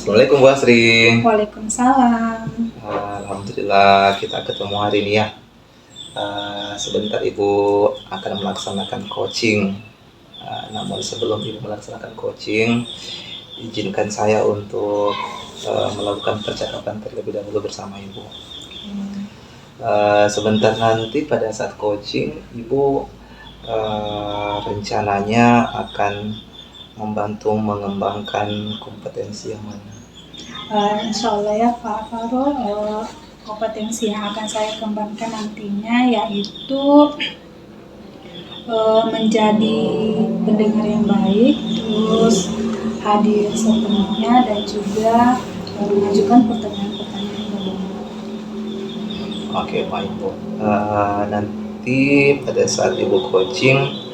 Assalamualaikum Bu Asri. Waalaikumsalam. Alhamdulillah kita ketemu hari ini ya. Sebentar Ibu akan melaksanakan coaching. Namun sebelum Ibu melaksanakan coaching, izinkan saya untuk melakukan percakapan terlebih dahulu bersama Ibu. Sebentar nanti pada saat coaching, Ibu rencananya akan membantu mengembangkan kompetensi yang mana? Insya Allah ya Pak Farul, kompetensi yang akan saya kembangkan nantinya yaitu menjadi pendengar yang baik, terus hadir sepenuhnya dan juga mengajukan pertanyaan-pertanyaan yang benar. Oke, baik Bu. Nanti pada saat Ibu coaching,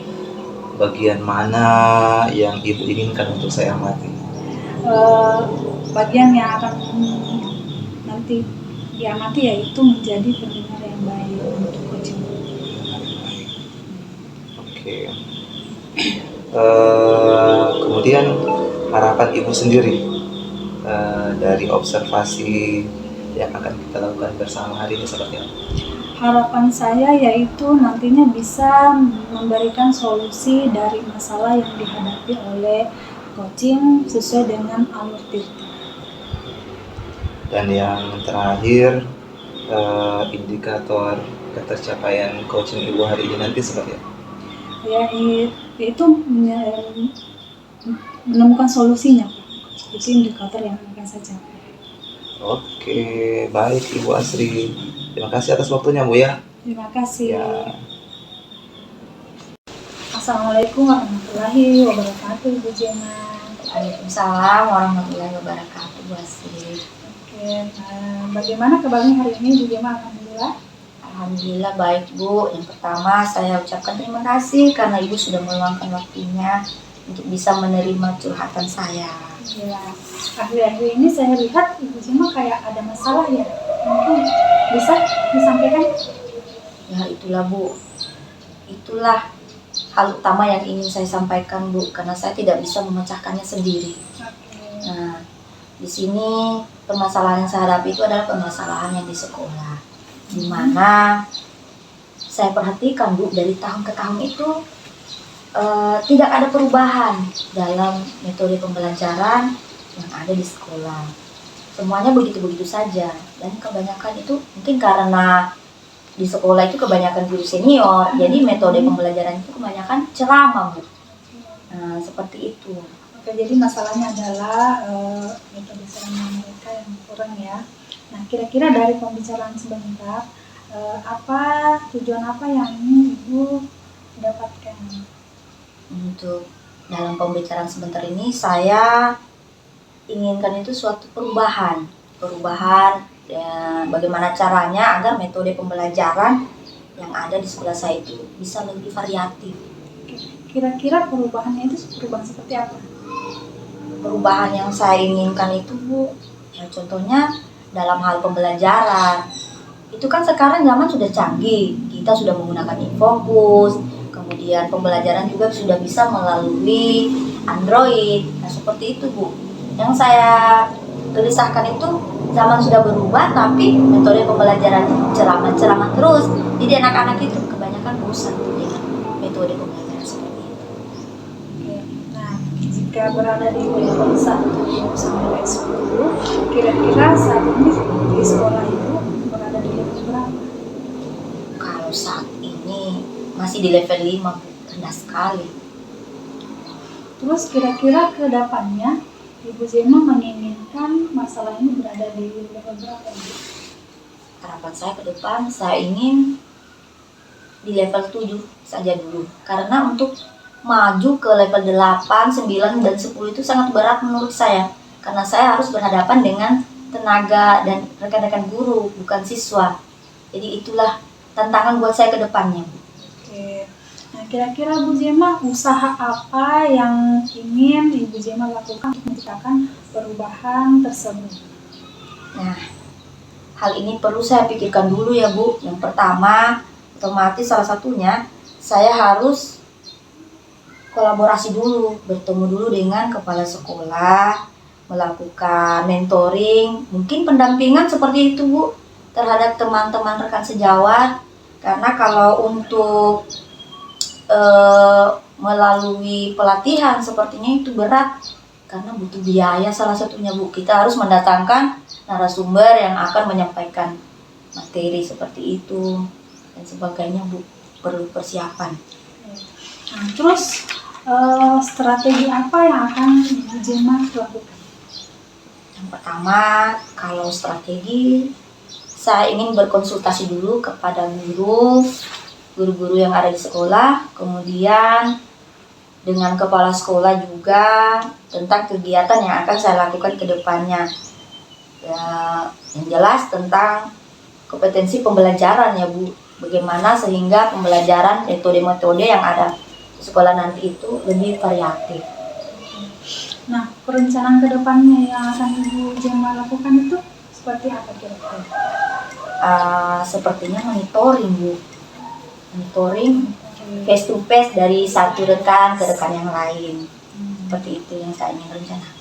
bagian mana yang Ibu inginkan untuk saya amati? Bagian yang akan nanti diamati yaitu menjadi pendengar yang baik untuk coaching. Oke. Kemudian harapan Ibu sendiri dari observasi yang akan kita lakukan bersama hari ini seperti apa? Harapan saya yaitu nantinya bisa memberikan solusi dari masalah yang dihadapi oleh coaching sesuai dengan alur tirta. Dan yang terakhir, indikator ketercapaian coaching Ibu hari ini nanti seperti apa? Yaitu menemukan solusinya, Pak. Itu indikator yang akan saya capai. Oke, baik Ibu Asri. Terima kasih atas waktunya Bu ya. Terima kasih. Ya. Assalamualaikum warahmatullahi wabarakatuh, Ibu Jena. Waalaikumsalam warahmatullahi wabarakatuh, Bu Asri. Oke, bagaimana kabarnya hari ini, Bu Jena? Alhamdulillah. Alhamdulillah baik, Bu. Yang pertama saya ucapkan terima kasih karena Ibu sudah meluangkan waktunya untuk bisa menerima curhatan saya. Ya, akhir-akhir ini saya lihat Ibu Jema kayak ada masalah ya. Mungkin bisa disampaikan? Ya itulah, Bu. Itulah hal utama yang ingin saya sampaikan, Bu, karena saya tidak bisa memecahkannya sendiri. Nah, di sini permasalahan yang saya hadapi itu adalah permasalahan yang di sekolah, di mana saya perhatikan, Bu, dari tahun ke tahun itu tidak ada perubahan dalam metode pembelajaran yang ada di sekolah. Semuanya begitu-begitu saja, dan kebanyakan itu mungkin karena di sekolah itu kebanyakan guru senior, jadi metode pembelajaran itu kebanyakan ceramah, Bu. Nah, seperti itu. Oke, jadi masalahnya adalah metode ceramah mereka yang kurang ya. Nah, kira-kira dari pembicaraan sebentar, tujuan apa yang ingin Ibu dapatkan? Untuk dalam pembicaraan sebentar ini saya inginkan itu suatu perubahan ya, bagaimana caranya agar metode pembelajaran yang ada di sekolah saya itu bisa lebih variatif. Kira-kira perubahannya itu perubahan seperti apa? Perubahan yang saya inginkan itu, Bu, ya contohnya dalam hal pembelajaran itu kan sekarang zaman sudah canggih, kita sudah menggunakan infocus, kemudian pembelajaran juga sudah bisa melalui Android. Nah, seperti itu, Bu. Yang saya gelisahkan itu zaman sudah berubah, tapi metode pembelajaran ceramah terus. Jadi anak-anak itu kebanyakan bosan dengan metode pembelajaran seperti itu. Oke. Nah, jika berada di level 1 sampai 10, kira-kira saat ini di sekolah itu berada di level berapa? Kalau saat ini masih di level 5, Bu. Rendah sekali. Terus kira-kira ke depannya Ibu Jema menginginkan masalah ini berada di level berapa? Harapan saya ke depan, saya ingin di level 7 saja dulu. Karena untuk maju ke level 8, 9, dan 10 itu sangat berat menurut saya. Karena saya harus berhadapan dengan tenaga dan rekan-rekan guru, bukan siswa. Jadi itulah tantangan buat saya ke depannya. Oke. Nah, kira-kira Bu Jema, usaha apa yang ingin Ibu Jema lakukan untuk menciptakan perubahan tersebut? Nah, hal ini perlu saya pikirkan dulu ya Bu. Yang pertama, otomatis salah satunya saya harus kolaborasi dulu, bertemu dulu dengan kepala sekolah, melakukan mentoring, mungkin pendampingan seperti itu Bu, terhadap teman-teman rekan sejawat. Karena kalau untuk melalui pelatihan sepertinya itu berat, karena butuh biaya salah satunya Bu. Kita harus mendatangkan narasumber yang akan menyampaikan materi seperti itu dan sebagainya Bu, perlu persiapan. Nah, terus strategi apa yang akan Ibu Jema lakukan? Yang pertama, kalau strategi, saya ingin berkonsultasi dulu kepada guru-guru yang ada di sekolah, kemudian dengan kepala sekolah juga tentang kegiatan yang akan saya lakukan ke depannya. Ya, yang jelas tentang kompetensi pembelajaran ya Bu, bagaimana sehingga pembelajaran metode-metode yang ada di sekolah nanti itu lebih variatif. Nah, perencanaan kedepannya yang akan Ibu Jema lakukan itu seperti apa kira-kira? Sepertinya monitoring Bu, monitoring face to face dari satu rekan ke rekan yang lain. Seperti itu yang saya ingin rencanakan.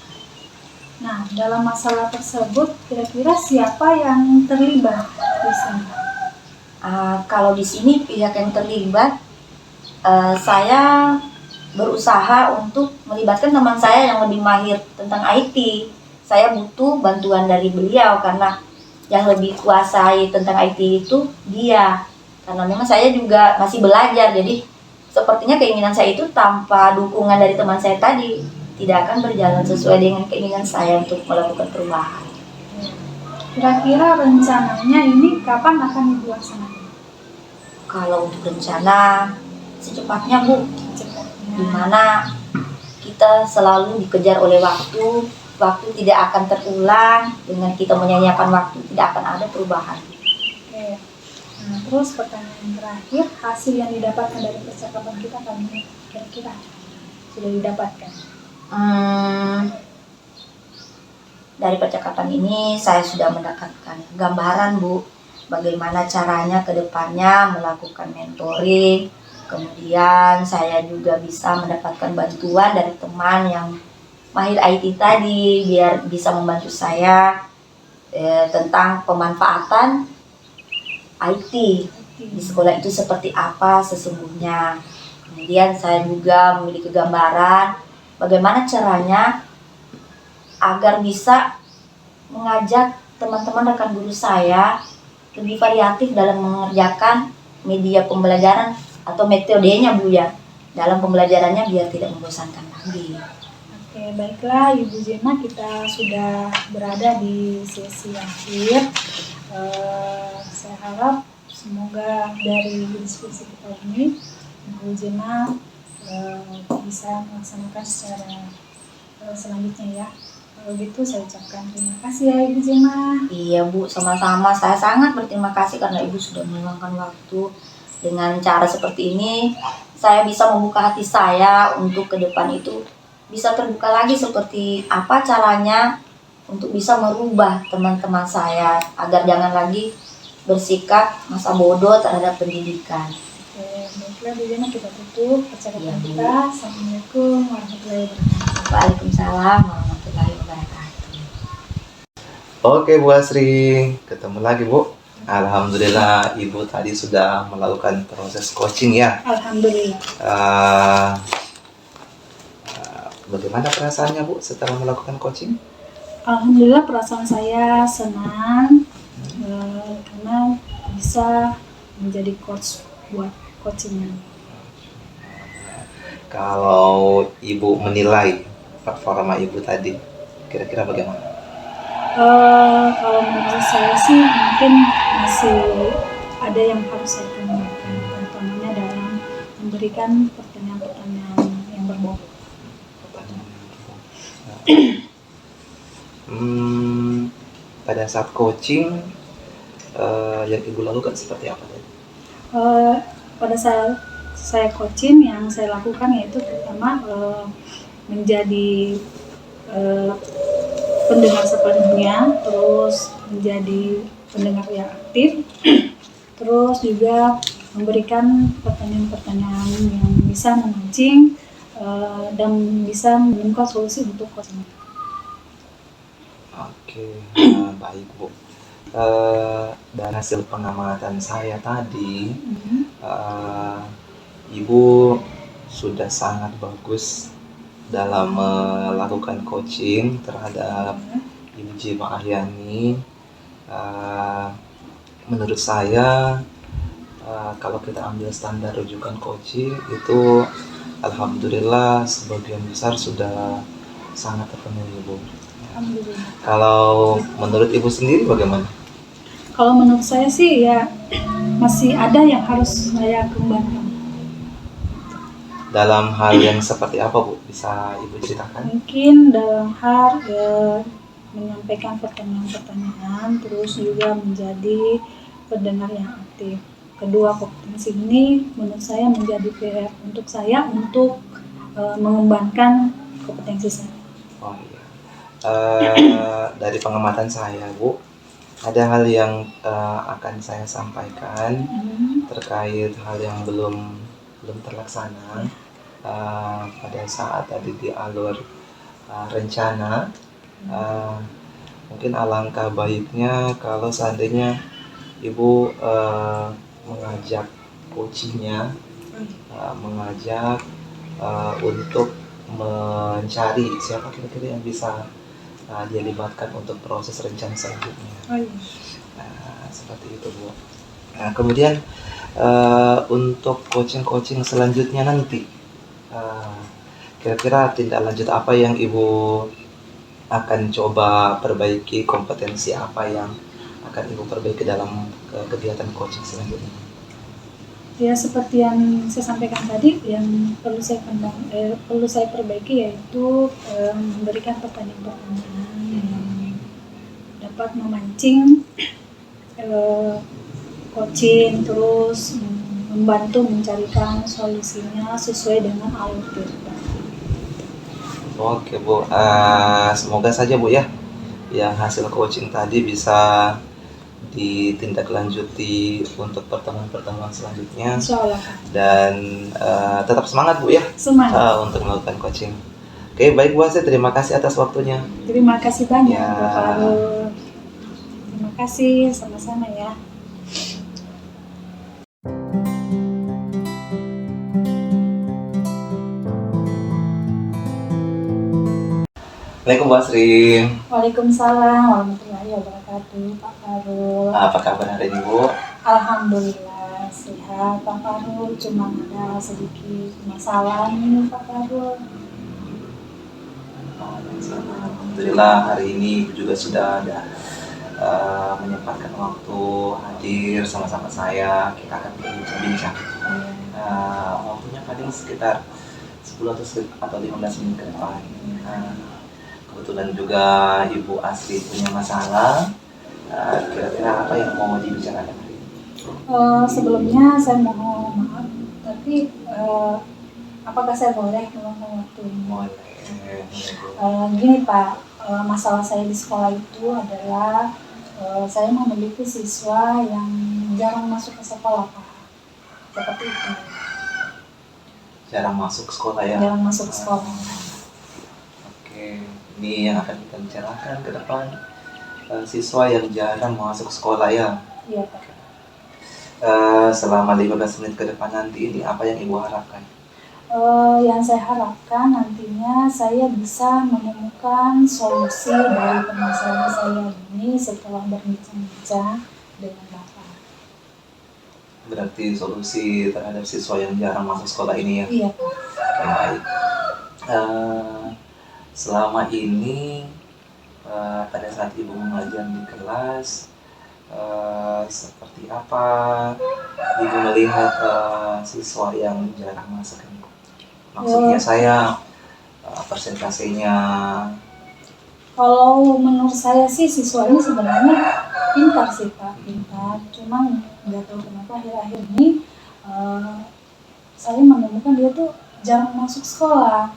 Nah, dalam masalah tersebut kira-kira siapa yang terlibat di sini? Kalau di sini pihak yang terlibat, saya berusaha untuk melibatkan teman saya yang lebih mahir tentang IT. Saya butuh bantuan dari beliau karena yang lebih kuasai tentang IT itu dia. Karena memang saya juga masih belajar, jadi sepertinya keinginan saya itu tanpa dukungan dari teman saya tadi tidak akan berjalan sesuai dengan keinginan saya untuk melakukan perubahan. Kira-kira rencananya ini kapan akan Ibu laksanakan? Kalau untuk rencana secepatnya Bu, dimana kita selalu dikejar oleh waktu tidak akan terulang, dengan kita menyanyiakan waktu tidak akan ada perubahan. Oke. Nah, terus pertanyaan terakhir, hasil yang didapatkan dari percakapan kita kali ini kira-kira sudah didapatkan? Dari percakapan ini saya sudah mendapatkan gambaran Bu, bagaimana caranya ke depannya melakukan mentoring. Kemudian saya juga bisa mendapatkan bantuan dari teman yang mahir IT tadi, biar bisa membantu saya tentang pemanfaatan IT di sekolah itu seperti apa sesungguhnya. Kemudian saya juga memiliki gambaran bagaimana caranya agar bisa mengajak teman-teman rekan guru saya lebih variatif dalam mengerjakan media pembelajaran atau metodenya Bu ya, dalam pembelajarannya biar tidak membosankan lagi. Oke, baiklah Ibu Jema, kita sudah berada di sesi akhir. Saya harap semoga dari diskusi kita ini Ibu Jema bisa melaksanakan secara selanjutnya ya. Kalau gitu saya ucapkan terima kasih ya Ibu Jema. Iya Bu, sama-sama. Saya sangat berterima kasih karena Ibu sudah meluangkan waktu. Dengan cara seperti ini, saya bisa membuka hati saya untuk ke depan itu bisa terbuka lagi seperti apa caranya untuk bisa merubah teman-teman saya agar jangan lagi bersikap masa bodoh terhadap pendidikan. Oke, baiklah Bu Jema, kita tutup percakapan kita. Assalamualaikum warahmatullahi wabarakatuh. Waalaikumsalam warahmatullahi wabarakatuh. Oke Bu Asri, ketemu lagi Bu. Alhamdulillah Ibu tadi sudah melakukan proses coaching ya. Alhamdulillah. Bagaimana perasaannya Bu setelah melakukan coaching? Alhamdulillah perasaan saya senang karena bisa menjadi coach buat coachingnya. Kalau Ibu menilai performa Ibu tadi, kira-kira bagaimana? Kalau menurut saya sih mungkin masih ada yang harus saya kembangkan, terutamanya dalam memberikan pertanyaan-pertanyaan yang berbobot. Pada saat coaching yang Ibu lakukan seperti apa? Pada saya coaching yang saya lakukan yaitu pertama menjadi pendengar sepenuhnya, terus menjadi pendengar yang aktif, terus juga memberikan pertanyaan-pertanyaan yang bisa memancing dan bisa menemukan solusi untuk coaching. Oke, baik Bu. Dari hasil pengamatan saya tadi, Ibu sudah sangat bagus dalam melakukan coaching terhadap Ibu Jema Ahyani. Menurut saya, kalau kita ambil standar rujukan coaching itu alhamdulillah sebagian besar sudah sangat terpenuhi Bu. Alhamdulillah. Kalau menurut Ibu sendiri bagaimana? Kalau menurut saya sih ya masih ada yang harus saya kembangkan. Dalam hal yang seperti apa Bu? Bisa Ibu ceritakan? Mungkin dalam hal menyampaikan pertanyaan-pertanyaan, terus juga menjadi pendengar yang aktif. Kedua kompetensi ini menurut saya menjadi PR untuk saya untuk mengembangkan kompetensi saya. Oh iya. Dari pengamatan saya Bu, ada hal yang akan saya sampaikan terkait hal yang belum terlaksana pada saat tadi di alur rencana. Mungkin alangkah baiknya kalau seandainya Ibu mengajak coachingnya, mengajak untuk mencari siapa kira-kira yang bisa dia libatkan untuk proses rencana selanjutnya. Seperti itu Bu. Nah, kemudian untuk coaching selanjutnya nanti, kira-kira tindak lanjut apa yang Ibu akan coba perbaiki, kompetensi apa yang akan Ibu perbaiki dalam kegiatan coaching selanjutnya? Ya seperti yang saya sampaikan tadi, yang perlu saya perbaiki yaitu memberikan pertanyaan-pertanyaan yang dapat memancing coaching, terus membantu mencarikan solusinya sesuai dengan alur cerita. Oke Bu, semoga saja Bu ya, yang hasil coaching tadi bisa ditindaklanjuti untuk pertemuan-pertemuan selanjutnya. Insyaallah. Dan tetap semangat Bu ya, untuk melakukan coaching. Oke, baik Bu Asih, terima kasih atas waktunya. Terima kasih banyak Ya. Bapak Arul. Terima kasih, sama-sama ya. Assalamualaikum Bu Asri. Waalaikumsalam warahmatullahi wabarakatuh, Pak Farul. Apa kabar hari ini Bu? Alhamdulillah sehat Pak Farul, cuma ada sedikit masalah nih Pak Farul. Alhamdulillah hari ini juga sudah ada menyempatkan waktu hadir sama-sama saya, kita akan berbincang-bincang. Waktunya paling sekitar 10 atau 15 menit ke depan. Kebetulan juga Ibu Asri punya masalah, kira-kira apa yang mau dibicarakan hari ini? Sebelumnya saya mohon maaf, tapi apakah saya boleh meluangkan waktu ini? Boleh. Gini Pak, masalah saya di sekolah itu adalah saya memiliki siswa yang jarang masuk ke sekolah Pak, seperti itu. Jarang masuk sekolah ya? Jarang masuk sekolah. Oke, ini yang akan kita bicarakan ke depan, siswa yang jarang masuk sekolah ya? Iya Pak. Selama 15 menit ke depan nanti ini apa yang Ibu harapkan? Yang saya harapkan nantinya saya bisa menemukan solusi dari permasalahan saya ini setelah berbincang-bincang dengan Bapak. Berarti solusi terhadap siswa yang jarang masuk sekolah ini ya? Iya Pak. Baik. Selama ini pada saat Ibu mengajar di kelas, seperti apa Ibu melihat siswa yang jarang masuk ini? Maksudnya saya persentasenya. Kalau menurut saya sih siswa ini sebenarnya pintar sih Pak, pintar. Cuma nggak tahu kenapa akhir-akhir ini saya menemukan dia tuh jarang masuk sekolah.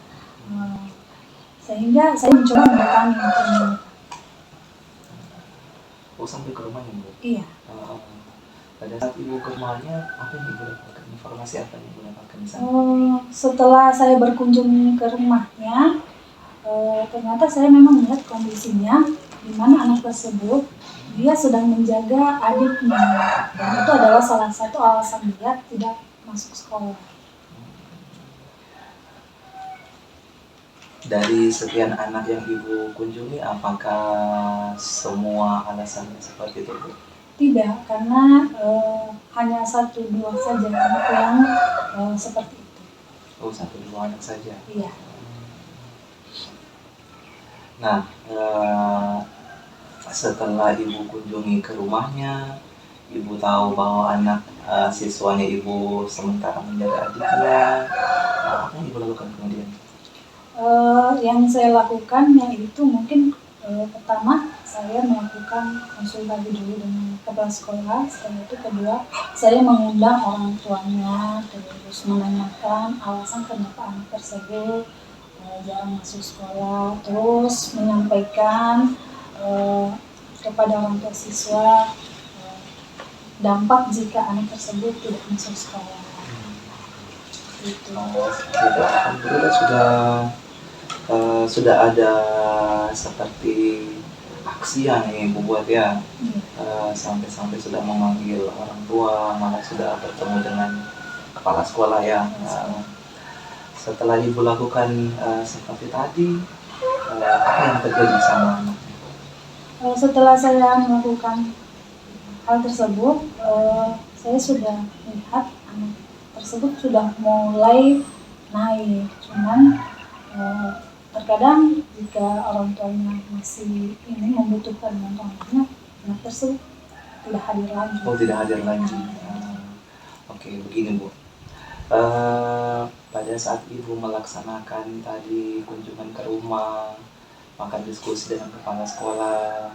Sehingga saya mencoba mendatangi teman. Oh, sampai ke rumahnya, Bu? Iya. Pada saat Ibu ke rumahnya, apa yang Ibu dapatkan? Informasi apa yang Ibu dapatkan di sana? Setelah saya berkunjung ke rumahnya, ternyata saya memang melihat kondisinya di mana anak tersebut dia sedang menjaga adiknya, dan itu adalah salah satu alasan dia tidak masuk sekolah. Dari sekian anak yang Ibu kunjungi, apakah semua alasannya seperti itu, Bu? Tidak, karena hanya 1-2 saja anak yang seperti itu. Oh, 1-2 anak saja. Iya. Nah, setelah Ibu kunjungi ke rumahnya, Ibu tahu bahwa anak siswanya Ibu sementara menjaga adiknya. Apa yang Ibu lakukan kemudian? Yang saya lakukan yaitu mungkin pertama saya melakukan konsultasi dulu dengan kepala sekolah. Setelah itu kedua saya mengundang orang tuanya, terus menanyakan alasan kenapa anak tersebut jarang masuk sekolah, terus menyampaikan kepada orang tua siswa dampak jika anak tersebut tidak masuk sekolah. Itu. Alhamdulillah sudah ada seperti aksi yang Ibu buat ya. Sampai sudah memanggil orang tua, malah sudah bertemu dengan kepala sekolah ya. Setelah Ibu lakukan seperti tadi, apa yang terjadi sama anaknya? Setelah saya melakukan hal tersebut, saya sudah melihat anak tersebut sudah mulai naik. Cuman terkadang jika orang tuanya masih ingin membutuhkan bantuan anaknya, anak tersebut tidak hadir lagi. Oh, tidak hadir lagi. Oke, begini Bu. Pada saat Ibu melaksanakan tadi kunjungan ke rumah, makan diskusi dengan kepala sekolah,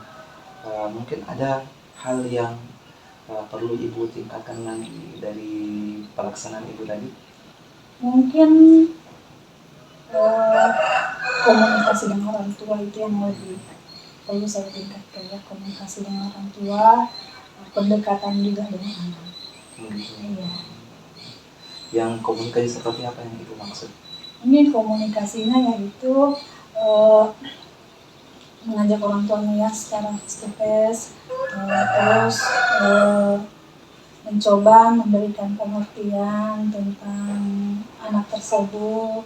mungkin ada hal yang perlu Ibu tingkatkan lagi dari pelaksanaan Ibu tadi? Mungkin komunikasi dengan orang tua itu yang lebih perlu saya tingkatkan, ya. Komunikasi dengan orang tua, pendekatan juga dengan anak. Iya. Yang komunikasi seperti apa yang Ibu maksud? Ini komunikasinya yaitu mengajak orang tuanya ya secara face to face, terus mencoba memberikan pengertian tentang anak tersebut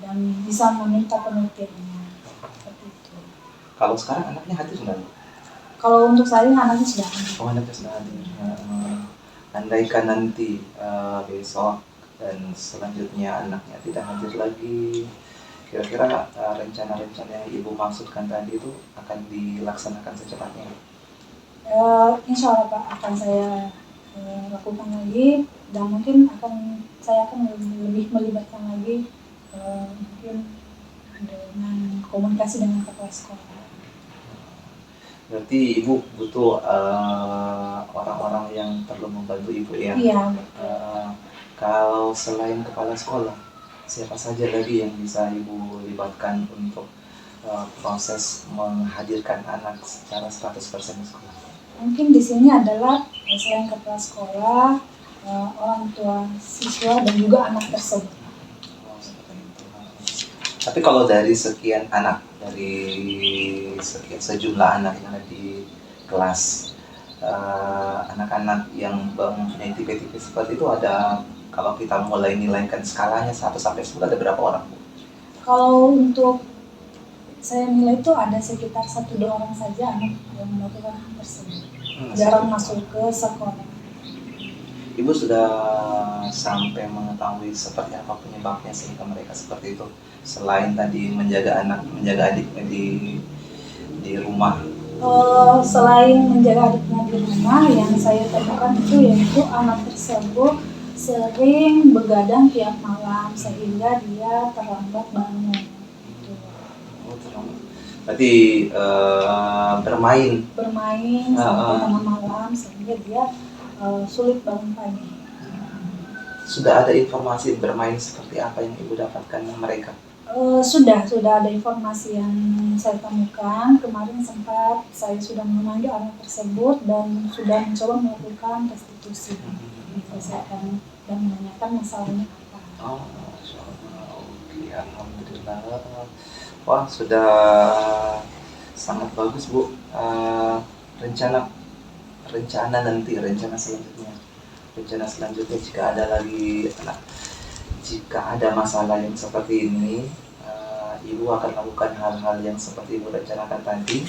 dan bisa meminta pengertiannya, seperti itu. Kalau sekarang anaknya hadir nggak? Kalau untuk saya anaknya sudah hadir. Oh, anaknya sudah hadir. Andaikan nanti besok dan selanjutnya anaknya tidak hadir lagi, kira-kira rencana-rencana yang Ibu maksudkan tadi itu akan dilaksanakan secepatnya? Insya Allah Pak, akan saya lakukan lagi, dan mungkin saya akan lebih melibatkan lagi mungkin dengan komunikasi dengan kepala sekolah. Berarti Ibu butuh orang-orang yang perlu membantu Ibu ya? Iya. Kalau selain kepala sekolah, siapa saja lagi yang bisa Ibu libatkan untuk proses menghadirkan anak secara 100% di sekolah? Mungkin di sini adalah selain kepala sekolah, orang tua siswa dan juga anak tersebut. Tapi kalau dari sekian anak, dari sekian sejumlah anak yang ada di kelas, anak-anak yang mempunyai tipe-tipe seperti itu ada, kalau kita mulai nilaikan skalanya 1 sampai 10 ada berapa orang, Bu? Kalau untuk saya nilai itu ada sekitar 1-2 orang saja anak yang melakukan hal tersebut. Jarang masuk ke sekolah. Ibu sudah sampai mengetahui seperti apa penyebabnya sehingga mereka seperti itu, selain tadi menjaga adiknya di rumah? Selain menjaga adiknya di rumah, yang saya temukan itu yaitu anak tersebut sering begadang tiap malam sehingga dia terlambat bangun. Gitu. Oh, terlambat. Berarti bermain sampai tengah malam sehingga dia sulit bangun pagi. sudah ada informasi bermain seperti apa yang Ibu dapatkan mereka? Sudah ada informasi yang saya temukan. Kemarin sempat saya sudah memanggil anak tersebut dan sudah mencoba melakukan restitusi, menyelesaikan dan menanyakan masalahnya apa. Oh, Masya Allah. Oke, Alhamdulillah. Wah, sudah sangat bagus, Bu. Rencana selanjutnya jika ada lagi jika ada masalah yang seperti ini, Ibu akan lakukan hal-hal yang seperti Ibu rencanakan tadi.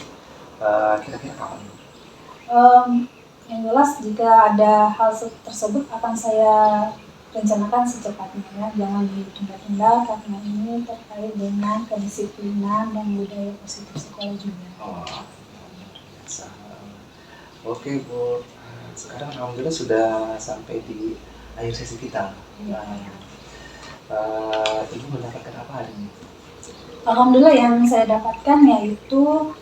Kira-kira kapan? Yang jelas jika ada hal tersebut akan saya rencanakan secepatnya ya. Jangan ditunda-tunda karena ini terkait dengan kedisiplinan dan budaya positif sekolah juga. Oh, biasa. Oke, Bu. Sekarang alhamdulillah sudah sampai di akhir sesi kita. Ibu mendapatkan apa hari ini? Alhamdulillah yang saya dapatkan yaitu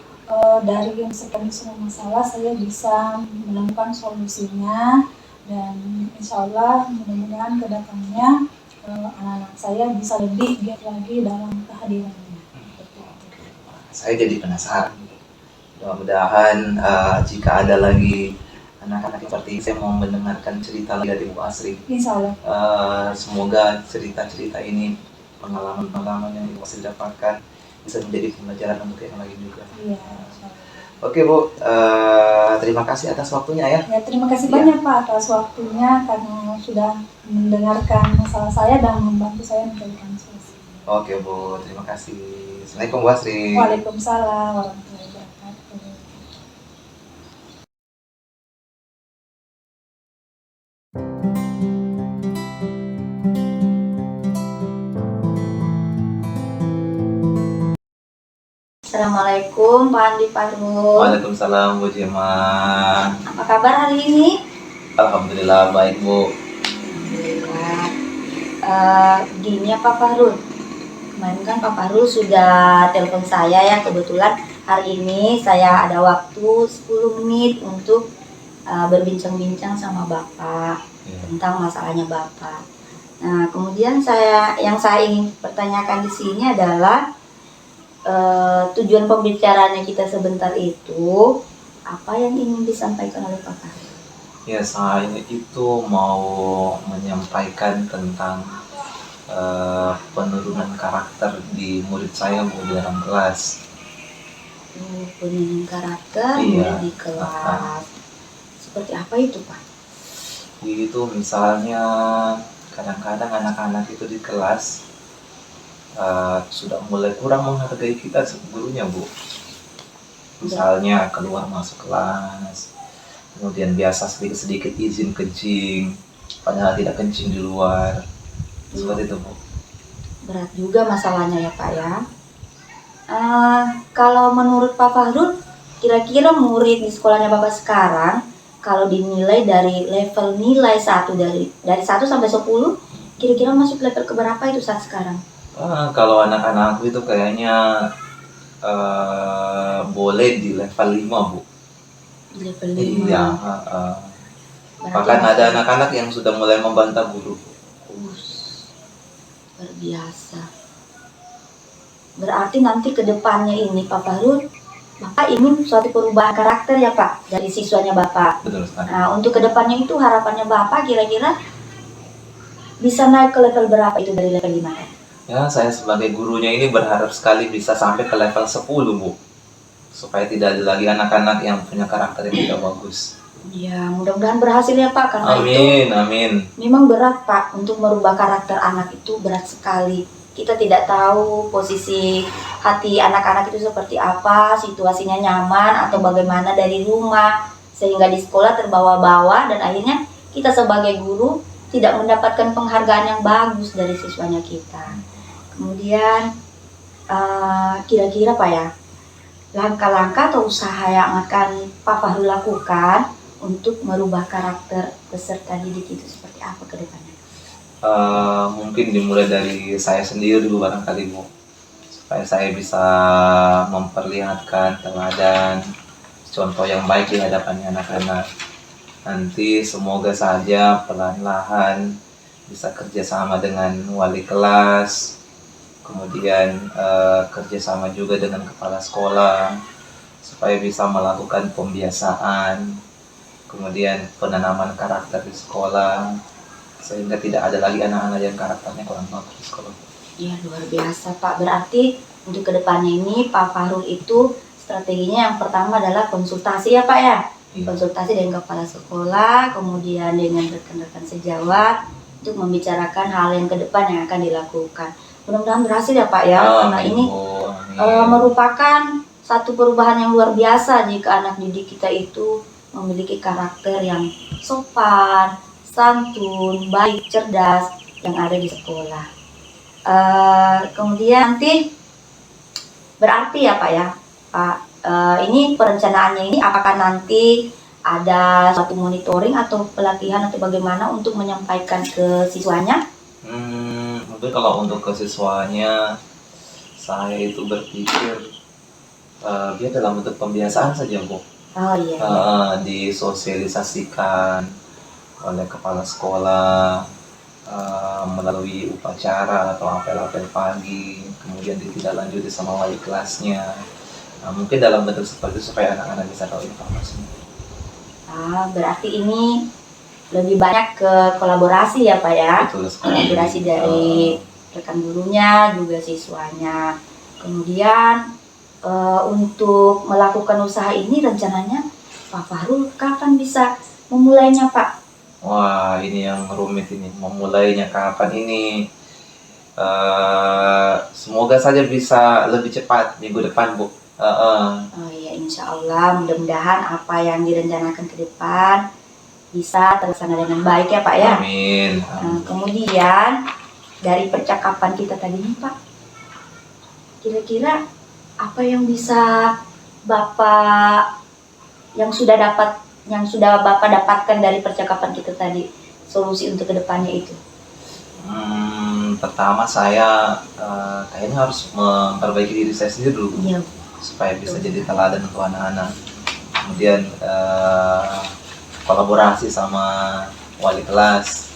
dari sekian semua masalah saya bisa menemukan solusinya, dan insya Allah mudah-mudahan kedepannya anak-anak saya bisa lebih giat lagi dalam kehadirannya. Saya jadi penasaran. Mudah-mudahan jika ada lagi anak-anak seperti saya mau mendengarkan cerita lagi dari Bu Asri. Insya Allah. Semoga cerita-cerita ini, pengalaman-pengalaman yang Ibu Asri dapatkan bisa menjadi pembelajaran untuk yang lain juga. Iya. Oke, Bu, terima kasih atas waktunya ya. Ya, terima kasih banyak Pak atas waktunya karena sudah mendengarkan masalah saya dan membantu saya mencarikan solusi. Oke, Bu, terima kasih. Assalamualaikum, Bu Asri. Waalaikumsalam warahmatullahi wabarakatuh. Assalamualaikum Pak Andi Farul. Waalaikumsalam, Bu Jema. Apa kabar hari ini? Alhamdulillah baik, Bu. Alhamdulillah. Gini ya Pak Farul. Kemarin kan Pak Farul sudah telepon saya ya, kebetulan hari ini saya ada waktu 10 menit untuk berbincang-bincang sama Bapak tentang masalahnya Bapak. Nah, kemudian yang saya ingin pertanyakan di sini adalah tujuan pembicaraannya kita sebentar itu apa yang ingin disampaikan oleh Pak Farul? Ya, saya itu mau menyampaikan tentang penurunan karakter di murid saya, Bu, di dalam kelas. Penurunan karakter Iya. di kelas. Seperti apa itu Pak? Itu misalnya kadang-kadang anak-anak itu di kelas sudah mulai kurang menghargai kita gurunya, Bu. Misalnya keluar masuk kelas, kemudian biasa sedikit-sedikit izin kencing, padahal tidak kencing di luar. Seperti itu, Bu. Berat juga masalahnya ya Pak ya. Kalau menurut Pak Farul, kira-kira murid di sekolahnya Bapak sekarang kalau dinilai dari level nilai 1 dari 1 sampai 10, kira-kira masuk level keberapa itu saat sekarang? Kalau anak-anakku itu kayaknya boleh di level 5, Bu. Di level 5. Iya, bahkan ada anak-anak yang sudah mulai membantah guru. Luar biasa. Berarti nanti ke depannya ini Pak Farul, Bapak ingin suatu perubahan karakter ya Pak dari siswanya Bapak. Betul sekali. Nah, untuk ke depannya itu harapannya Bapak kira-kira bisa naik ke level berapa itu dari level 5 ya? Ya, saya sebagai gurunya ini berharap sekali bisa sampai ke level 10, Bu. Supaya tidak ada lagi anak-anak yang punya karakter yang tidak bagus. Ya, mudah-mudahan berhasil ya Pak, karena Amin. memang berat Pak untuk merubah karakter anak itu, berat sekali. Kita tidak tahu posisi hati anak-anak itu seperti apa, situasinya nyaman atau bagaimana dari rumah, sehingga di sekolah terbawa-bawa dan akhirnya kita sebagai guru tidak mendapatkan penghargaan yang bagus dari siswanya kita. Kemudian kira-kira Pak ya, langkah-langkah atau usaha yang akan Pak Farul lakukan untuk merubah karakter peserta didik itu seperti apa ke depannya? Mungkin dimulai dari saya sendiri dulu barangkali, Bu. Supaya saya bisa memperlihatkan teladan, contoh yang baik di hadapan anak-anak. Nanti semoga saja pelan-pelan bisa kerjasama dengan wali kelas, kemudian kerjasama juga dengan kepala sekolah, supaya bisa melakukan pembiasaan, kemudian penanaman karakter di sekolah, sehingga tidak ada lagi anak-anak yang karakternya kurang bagus di sekolah. Iya, luar biasa Pak. Berarti untuk kedepannya ini Pak Fahrul itu strateginya yang pertama adalah konsultasi ya Pak ya. Iya. Konsultasi dengan kepala sekolah, kemudian dengan rekan-rekan sejawat untuk membicarakan hal yang ke depan yang akan dilakukan. Mudah-mudahan berhasil ya Pak ya, karena ini merupakan satu perubahan yang luar biasa jika anak didik kita itu memiliki karakter yang sopan, santun, baik, cerdas yang ada di sekolah. Kemudian nanti berarti ya Pak ya, Pak, ini perencanaannya ini apakah nanti ada suatu monitoring atau pelatihan atau bagaimana untuk menyampaikan ke siswanya? Mungkin kalau untuk ke siswanya, saya itu berpikir dia dalam bentuk pembiasaan saja Bu. Oh iya. Disosialisasikan oleh kepala sekolah melalui upacara atau apel-apel pagi, kemudian ditindaklanjuti sama wali kelasnya. Mungkin dalam bentuk seperti itu supaya anak-anak bisa tahu informasi. Berarti ini lebih banyak ke kolaborasi ya Pak ya. Betul sekali. Kolaborasi dari rekan gurunya juga siswanya. Kemudian untuk melakukan usaha ini rencananya Pak Fahrul kapan bisa memulainya Pak? Wah, ini yang rumit ini, memulainya kapan ini. Semoga saja bisa lebih cepat minggu depan Bu. Oh iya, insya Allah mudah-mudahan apa yang direncanakan ke depan bisa terlaksana dengan baik ya Pak ya. Amin. Kemudian dari percakapan kita tadi nih Pak, kira-kira apa yang bisa Bapak yang sudah Bapak dapatkan dari percakapan kita tadi, solusi untuk kedepannya itu? Pertama saya kayaknya harus memperbaiki diri saya sendiri dulu, Iya. supaya bisa jadi teladan untuk anak-anak. Kemudian kolaborasi sama wali kelas,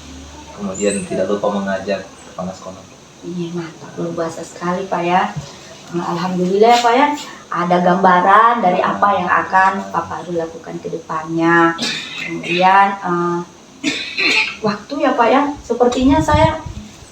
kemudian tidak lupa mengajak kepala sekolah. Iya, mantap, luar biasa sekali Pak ya. Alhamdulillah ya Pak ya, ada gambaran dari apa yang akan Pak Fahrul lakukan ke depannya. Kemudian waktu ya Pak ya, sepertinya saya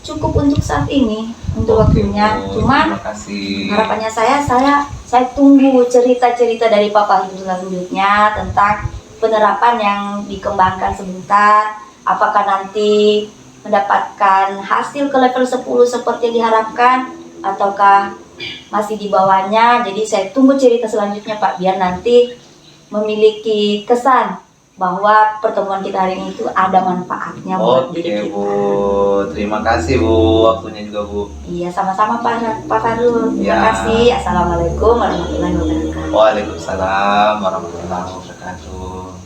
cukup untuk saat ini, untuk waktunya. Cuman terima kasih. harapannya saya tunggu cerita-cerita dari Pak Fahrul selanjutnya tentang penerapan yang dikembangkan sebentar. Apakah nanti mendapatkan hasil ke level 10 seperti yang diharapkan, ataukah masih di bawahnya. Jadi saya tunggu cerita selanjutnya Pak, biar nanti memiliki kesan bahwa pertemuan kita hari ini itu ada manfaatnya buat diri kita. Bu, terima kasih Bu, waktunya juga Bu. Iya, sama-sama Pak Fahrul. Terima Ya. kasih. Assalamualaikum warahmatullahi wabarakatuh. Waalaikumsalam warahmatullahi wabarakatuh.